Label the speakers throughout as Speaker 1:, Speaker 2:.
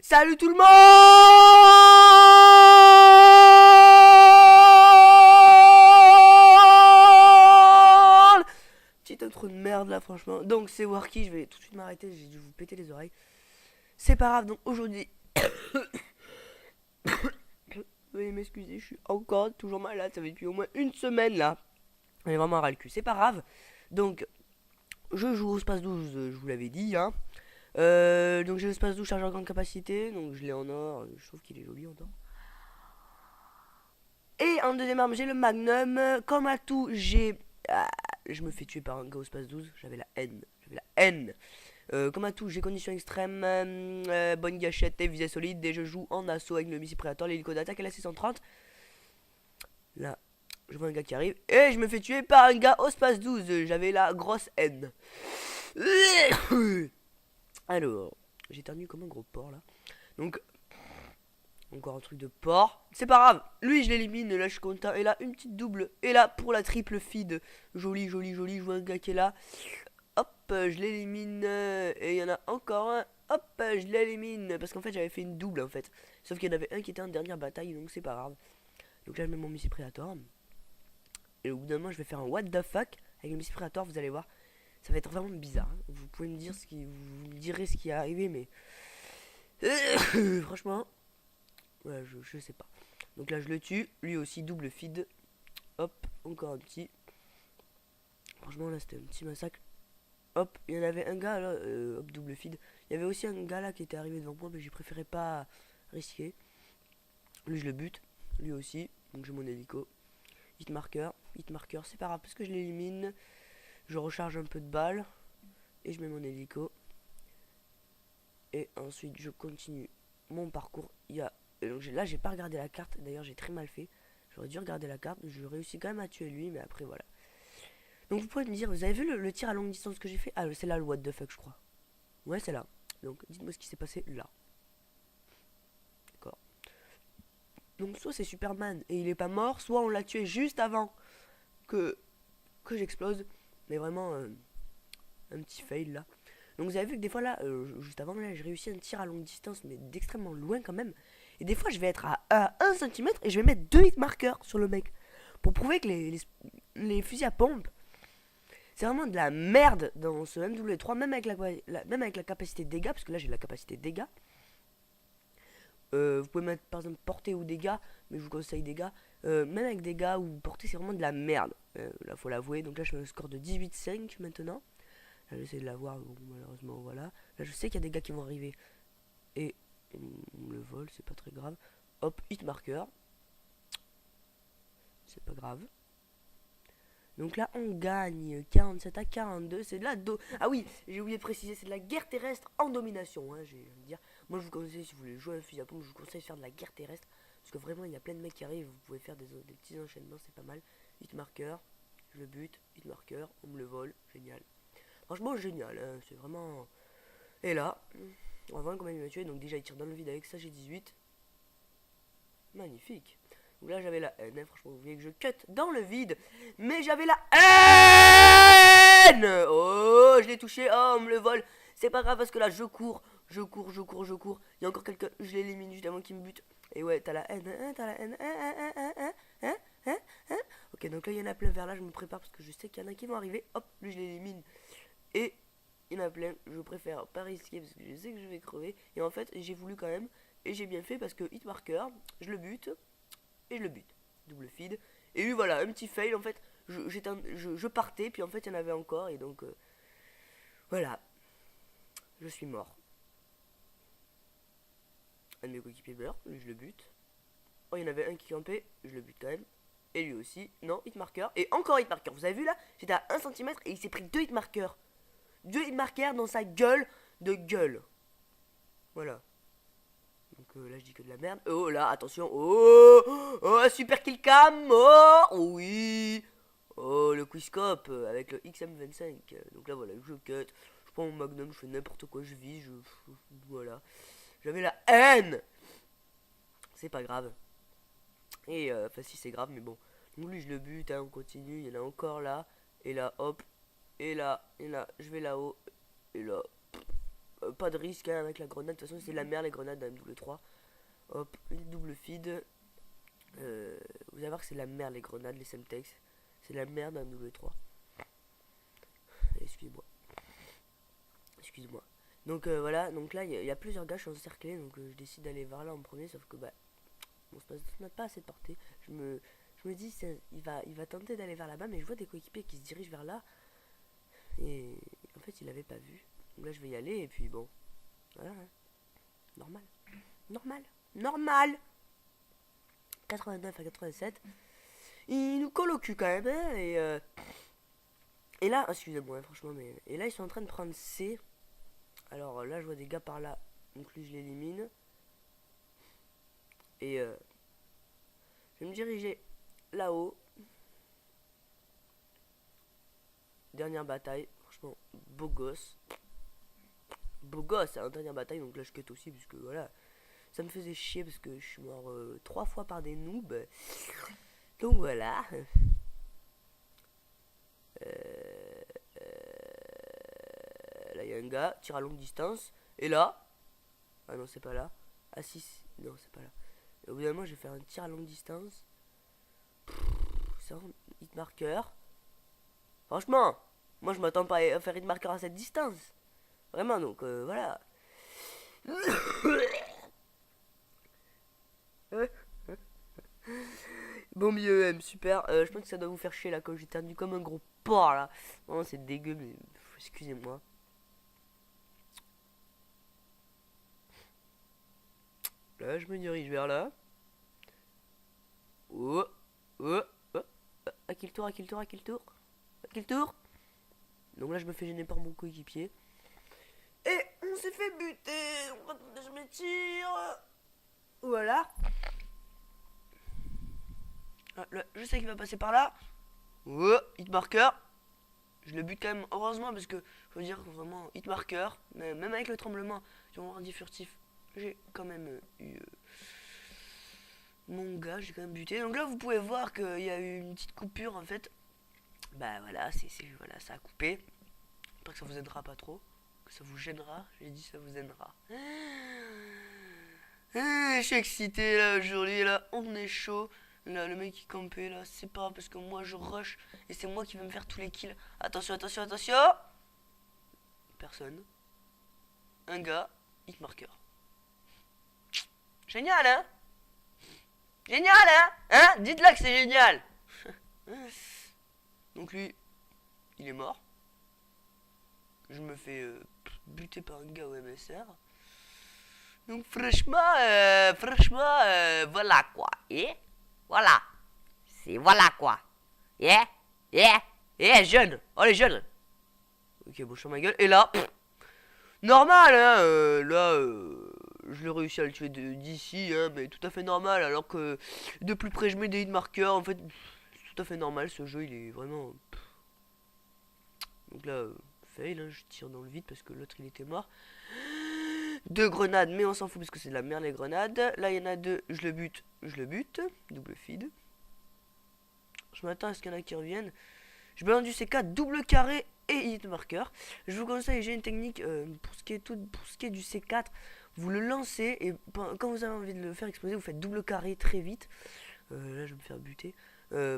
Speaker 1: Salut tout le monde. Petite intro de merde là franchement. Donc c'est Warky, je vais tout de suite m'arrêter, j'ai dû vous péter les oreilles. C'est pas grave, donc aujourd'hui... Veuillez m'excuser, je suis encore toujours malade, ça fait depuis au moins une semaine là. J'ai vraiment ras le cul, c'est pas grave. Donc je joue au Space 12, je vous l'avais dit hein. Donc j'ai le Space 12 chargeur grande capacité, donc je l'ai en or, je trouve qu'il est joli en or. Et en deuxième arme, j'ai le Magnum. Comme à tout, j'ai... je me fais tuer par un gars au Space 12. J'avais la haine. J'avais la haine. Comme à tout, j'ai condition extrême, bonne gâchette et visée solide. Et je joue en assaut avec le missile prédateur, l'hélico d'attaque et la 630. Là, je vois un gars qui arrive. Et je me fais tuer par un gars au Space 12. J'avais la grosse haine. Alors, j'éternue comme un gros porc là. Donc, encore un truc de porc. C'est pas grave. Lui, je l'élimine. Là, je suis content. Et là, une petite double. Et là, pour la triple feed. Joli, joli, joli. Je vois un gars qui est là. Hop, je l'élimine. Et il y en a encore un. Hop, je l'élimine. Parce qu'en fait, j'avais fait une double en fait. Sauf qu'il y en avait un qui était en dernière bataille. Donc, c'est pas grave. Donc là, je mets mon missile Predator. Et au bout d'un moment, je vais faire un what the fuck avec le missile Predator. Vous allez voir. Ça va être vraiment bizarre. Hein. Vous pouvez me dire ce qui. Vous me direz ce qui est arrivé. Mais. Franchement. Ouais, je sais pas. Donc là, je le tue. Lui aussi, double feed. Hop, encore un petit. Franchement, là, c'était un petit massacre. Hop, il y en avait un gars là. Hop, double feed. Il y avait aussi un gars là qui était arrivé devant moi, mais j'ai préféré pas risquer. Lui, je le bute. Lui aussi. Donc j'ai mon hélico. Hit marker. Hit marker, c'est pas grave parce que je l'élimine. Je recharge un peu de balles. Et je mets mon hélico. Et ensuite, je continue mon parcours. Il y a. Donc là, j'ai pas regardé la carte. D'ailleurs, j'ai très mal fait. J'aurais dû regarder la carte. Je réussis quand même à tuer lui, mais après, voilà. Donc, vous pouvez me dire, vous avez vu le tir à longue distance que j'ai fait? Ah, c'est là le what the fuck, je crois. Ouais, c'est là. Donc, dites-moi ce qui s'est passé là. D'accord. Donc, soit c'est Superman et il est pas mort, soit on l'a tué juste avant que, que j'explose. Mais vraiment, un petit fail là. Donc, vous avez vu que des fois là, juste avant là, j'ai réussi un tir à longue distance, mais d'extrêmement loin quand même. Et des fois, je vais être à 1 cm et je vais mettre 2 hit markers sur le mec. Pour prouver que les fusils à pompe, c'est vraiment de la merde dans ce MW3, même avec la capacité de dégâts, parce que là j'ai la capacité de dégâts. Vous pouvez mettre par exemple portée ou dégâts, mais je vous conseille dégâts. Même avec dégâts ou portée, c'est vraiment de la merde. Là, faut l'avouer. Donc là, je fais un score de 18,5 maintenant. Là, j'essaie de l'avoir, bon, malheureusement, voilà. Là, je sais qu'il y a des gars qui vont arriver. Et on le vole, c'est pas très grave. Hop, hit marker. C'est pas grave. Donc là, on gagne 47 à 42. C'est de la Ah oui, j'ai oublié de préciser, c'est de la guerre terrestre en domination. Hein, je vais dire. Moi, je vous conseille, si vous voulez jouer à un fusil à pompe, je vous conseille de faire de la guerre terrestre. Parce que vraiment, il y a plein de mecs qui arrivent. Vous pouvez faire des petits enchaînements, c'est pas mal. Hit marker, je le bute. Hit marker, on me le vole. Génial. Franchement, génial. Hein, c'est vraiment. Et là, on va voir combien il m'a tué. Donc, déjà, il tire dans le vide avec ça, j'ai 18. Magnifique. Donc là j'avais la haine, hein, franchement vous voyez que je cut dans le vide. Mais j'avais la haine. Oh je l'ai touché, oh on me le vole. C'est pas grave parce que là je cours. Je cours, je cours, je cours. Il y a encore quelqu'un, je l'élimine juste avant qu'il me bute. Et ouais t'as la haine, hein, t'as la haine, hein. Ok donc là il y en a plein vers là, je me prépare parce que je sais qu'il y en a qui vont arriver. Hop, lui je l'élimine. Et il y en a plein, je préfère pas risquer parce que je sais que je vais crever. Et en fait j'ai voulu quand même. Et j'ai bien fait parce que hit marker, je le bute. Et je le bute. Double feed. Et lui voilà, un petit fail en fait. Je partais, puis en fait il y en avait encore. Et donc voilà. Je suis mort. Un de mes coéquipiers meurt, lui je le bute. Oh il y en avait un qui campait, je le bute quand même. Et lui aussi. Non, hit marker. Et encore hit marker. Vous avez vu là? J'étais à 1 cm et il s'est pris 2 hit markers. 2 hit markers dans sa gueule de gueule. Voilà. Donc là je dis que de la merde. Oh là, attention. Oh, oh super kill cam. Oh, oui. Oh le quizscope avec le XM25. Donc là voilà, je cut. Je prends mon magnum, je fais n'importe quoi, je vis, voilà. J'avais la haine. C'est pas grave. Et enfin si c'est grave mais bon. Donc lui je le bute, hein, on continue, il y en a encore là. Et là hop. Et là, je vais là-haut. Et là. pas de risque hein, avec la grenade. De toute façon, c'est la merde les grenades à MW3. Hop, une double feed. Vous allez voir que c'est la merde les grenades, les Semtex. C'est la merde à MW3. Excusez-moi. Excuse-moi. Donc voilà, donc là il y a plusieurs gars, je suis encerclé, donc je décide d'aller vers là en premier, sauf que bah mon space n'a pas assez de portée. Je me dis il va tenter d'aller vers là-bas, mais je vois des coéquipiers qui se dirigent vers là, et en fait il avait pas vu. Donc là je vais y aller, et puis bon, voilà, hein. Normal, normal, normal. 89 à 87, il nous colle au cul quand même, hein, et là, excusez-moi, hein, franchement, mais et là ils sont en train de prendre C. Alors là, je vois des gars par là. Donc lui, je l'élimine. Et je vais me diriger là-haut. Dernière bataille. Franchement, beau gosse. Beau gosse, hein, dernière bataille. Donc là, je cut aussi. Puisque voilà, ça me faisait chier. Parce que je suis mort 3 fois par des noobs. Donc voilà. Là, il y a un gars. Tire à longue distance. Et là. Ah non, c'est pas là. Ah si, non, c'est pas là. Et au bout d'un moment, je vais faire un tir à longue distance. C'est un hit marker. Franchement, moi je m'attends pas à faire hit marker à cette distance. Vraiment, donc voilà. Bon milieu M, super. Je pense que ça doit vous faire chier là quand j'éternue comme un gros porc là. Vraiment, c'est dégueu, mais excusez-moi. Là, je me dirige vers là. Oh, oh, oh. À qui le tour, à qui le tour, à qui le tour, à qui le tour. Donc là, je me fais gêner par mon coéquipier. Et on s'est fait buter. Je me tire. Voilà. Ah, là, je sais qu'il va passer par là. Oh, hit marker. Je le bute quand même, heureusement, parce que faut dire vraiment hit marker. Mais même avec le tremblement, si on dit furtif, j'ai quand même eu mon gars, j'ai quand même buté. Donc là, vous pouvez voir qu'il y a eu une petite coupure en fait. Bah voilà, voilà, ça a coupé. J'espère que ça vous aidera pas trop, que ça vous gênera. J'ai dit ça vous aidera. Je suis excité là aujourd'hui, là, on est chaud. Là, le mec qui campait là, c'est pas parce que moi je rush et c'est moi qui vais me faire tous les kills. Attention, attention, attention. Personne. Un gars, hit marker. Génial, hein? Génial, hein? Hein? Dites-là que c'est génial. Donc lui, il est mort. Je me fais buter par un gars au MSR. Donc franchement, voilà quoi. Et voilà. C'est voilà quoi. Jeune. Oh les jeunes. Ok, bon, je suis ma gueule. Et là, normal, hein. Je l'ai réussi à le tuer d'ici, hein, mais tout à fait normal. Alors que de plus près, je mets des hit markers. En fait, c'est tout à fait normal. Ce jeu, il est vraiment. Donc là, fail, hein, je tire dans le vide parce que l'autre il était mort. 2 grenades, mais on s'en fout parce que c'est de la merde les grenades. Là, il y en a 2, je le bute. Double feed. Je m'attends à ce qu'il y en a qui reviennent. Je balance du C4, double carré et hit marker. Je vous conseille, j'ai une technique pour ce qui est du C4. Vous le lancez et quand vous avez envie de le faire exploser, vous faites double carré très vite. Là, je vais me faire buter.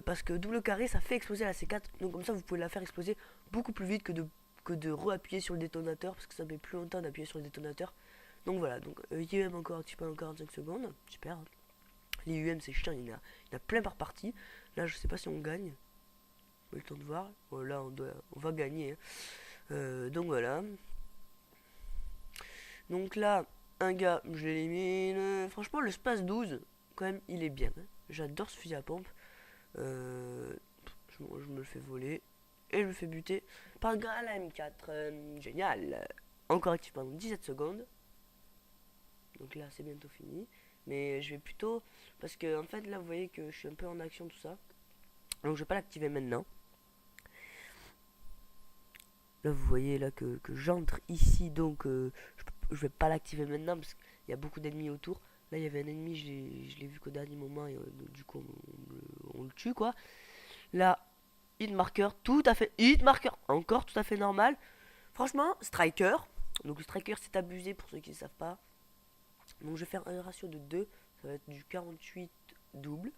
Speaker 1: Parce que double carré, ça fait exploser la C4. Donc comme ça, vous pouvez la faire exploser beaucoup plus vite que de re-appuyer sur le détonateur. Parce que ça met plus longtemps d'appuyer sur le détonateur. Donc voilà, donc IUM encore actif pendant 45 secondes. Super. Hein. Les UM, c'est chiant, il y en a plein par partie. Là, je sais pas si on gagne. On a le temps de voir. Bon, là, on va gagner. Hein. Donc voilà. Donc là, un gars, je l'élimine. Franchement, le Space 12, quand même, il est bien. Hein. J'adore ce fusil à pompe. Je me le fais voler. Et je me fais buter par un gars à la M4. Génial. Encore actif pendant 17 secondes. Donc là, c'est bientôt fini. Mais je vais plutôt... Parce que, en fait, là, vous voyez que je suis un peu en action, tout ça. Donc, je vais pas l'activer maintenant. Là, vous voyez là que j'entre ici. Donc, je vais pas l'activer maintenant parce qu'il y a beaucoup d'ennemis autour. Là, il y avait un ennemi, je l'ai vu qu'au dernier moment. Et du coup, on le tue, quoi. Là, hit marker, tout à fait... Hit marker, encore tout à fait normal. Franchement, striker, Donc le striker c'est abusé pour ceux qui ne savent pas. Donc je vais faire un ratio de 2. Ça va être du 48 double.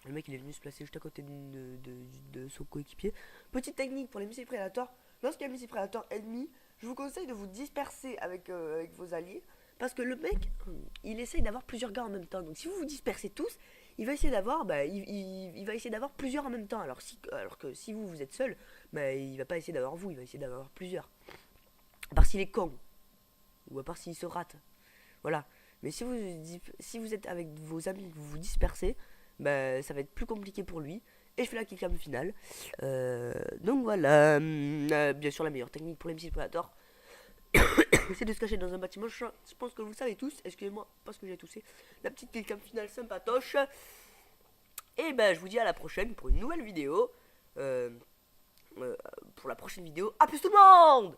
Speaker 1: Le mec il est venu se placer juste à côté de son coéquipier. Petite technique pour les missiles Predator. Lorsqu'il y a un missile Predator ennemi, je vous conseille de vous disperser avec vos alliés. Parce que le mec, il essaye d'avoir plusieurs gars en même temps. Donc si vous vous dispersez tous, il va essayer d'avoir il va essayer d'avoir plusieurs en même temps. Alors que si vous êtes seul, il va pas essayer d'avoir vous, il va essayer d'avoir plusieurs. À part s'il est con. Ou à part s'il se rate. Voilà. Mais si vous êtes avec vos amis, vous vous dispersez, ça va être plus compliqué pour lui. Et je fais la killcam finale. Donc voilà. Bien sûr, la meilleure technique pour les missiles Predator, c'est de se cacher dans un bâtiment. Je pense que vous savez tous. Excusez-moi parce que j'ai toussé. La petite killcam finale sympatoche. Et je vous dis à la prochaine pour une nouvelle vidéo. Pour la prochaine vidéo. A plus tout le monde!